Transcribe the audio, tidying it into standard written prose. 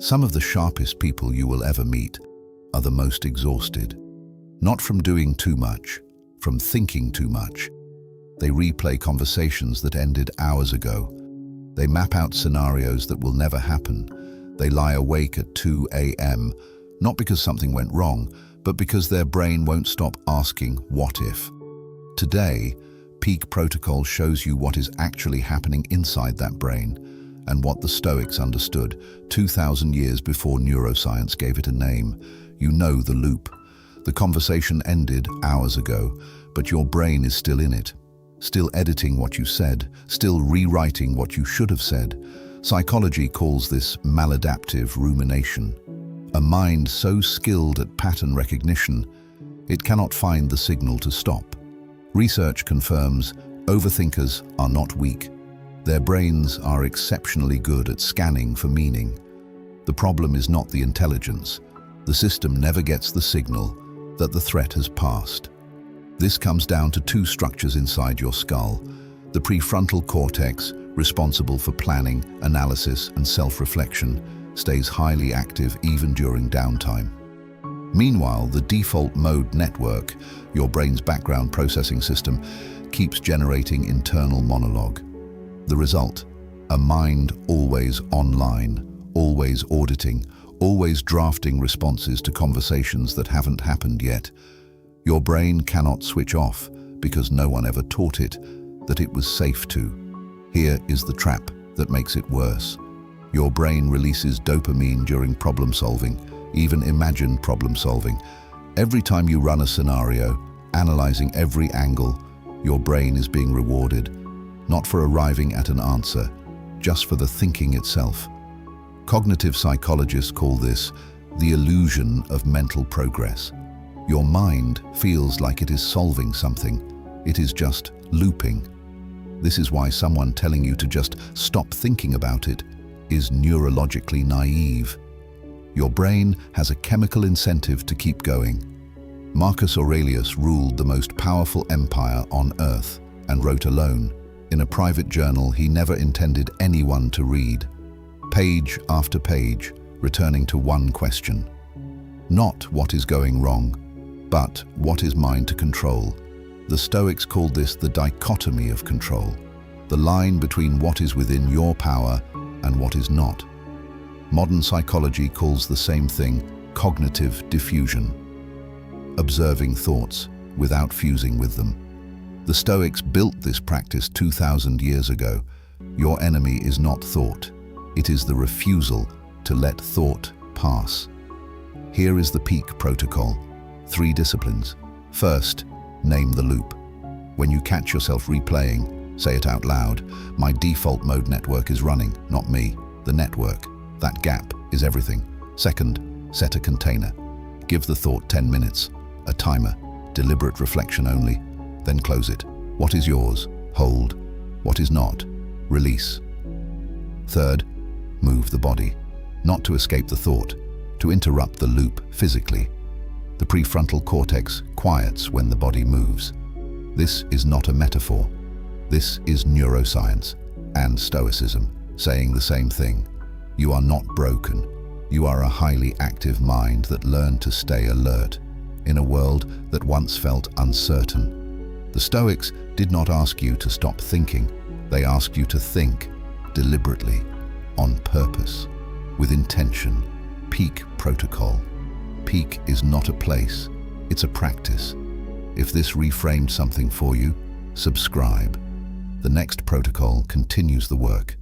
Some of the sharpest people you will ever meet are the most exhausted. Not from doing too much, from thinking too much. They replay conversations that ended hours ago. They map out scenarios that will never happen. They lie awake at 2 a.m., not because something went wrong, but because their brain won't stop asking, what if? Today, Peak Protocol shows you what is actually happening inside that brain, and what the Stoics understood 2,000 years before neuroscience gave it a name. You know the loop. The conversation ended hours ago, but your brain is still in it, still editing what you said, still rewriting what you should have said. Psychology calls this maladaptive rumination. A mind so skilled at pattern recognition, it cannot find the signal to stop. Research confirms overthinkers are not weak. Their brains are exceptionally good at scanning for meaning. The problem is not the intelligence. The system never gets the signal that the threat has passed. This comes down to two structures inside your skull. The prefrontal cortex, responsible for planning, analysis, and self-reflection, stays highly active even during downtime. Meanwhile, the default mode network, your brain's background processing system, keeps generating internal monologue. The result, a mind always online, always auditing, always drafting responses to conversations that haven't happened yet. Your brain cannot switch off because no one ever taught it that it was safe to. Here is the trap that makes it worse. Your brain releases dopamine during problem solving, even imagined problem solving. Every time you run a scenario, analyzing every angle, your brain is being rewarded. Not for arriving at an answer, just for the thinking itself. Cognitive psychologists call this the illusion of mental progress. Your mind feels like it is solving something. It is just looping. This is why someone telling you to just stop thinking about it is neurologically naive. Your brain has a chemical incentive to keep going. Marcus Aurelius ruled the most powerful empire on earth and wrote alone. In a private journal he never intended anyone to read. Page after page, returning to one question. Not what is going wrong, but what is mine to control. The Stoics called this the dichotomy of control, the line between what is within your power and what is not. Modern psychology calls the same thing cognitive diffusion, observing thoughts without fusing with them. The Stoics built this practice 2,000 years ago. Your enemy is not thought. It is the refusal to let thought pass. Here is the Peak Protocol. 3 disciplines. First, name the loop. When you catch yourself replaying, say it out loud. My default mode network is running, not me, the network. That gap is everything. Second, set a container. Give the thought 10 minutes, a timer, deliberate reflection only. Then close it. What is yours? Hold. What is not? Release. Third, move the body. Not to escape the thought, to interrupt the loop physically. The prefrontal cortex quiets when the body moves. This is not a metaphor. This is neuroscience and Stoicism saying the same thing. You are not broken. You are a highly active mind that learned to stay alert in a world that once felt uncertain. The Stoics did not ask you to stop thinking. They asked you to think deliberately, on purpose, with intention. Peak Protocol. Peak is not a place, it's a practice. If this reframed something for you, subscribe. The next protocol continues the work.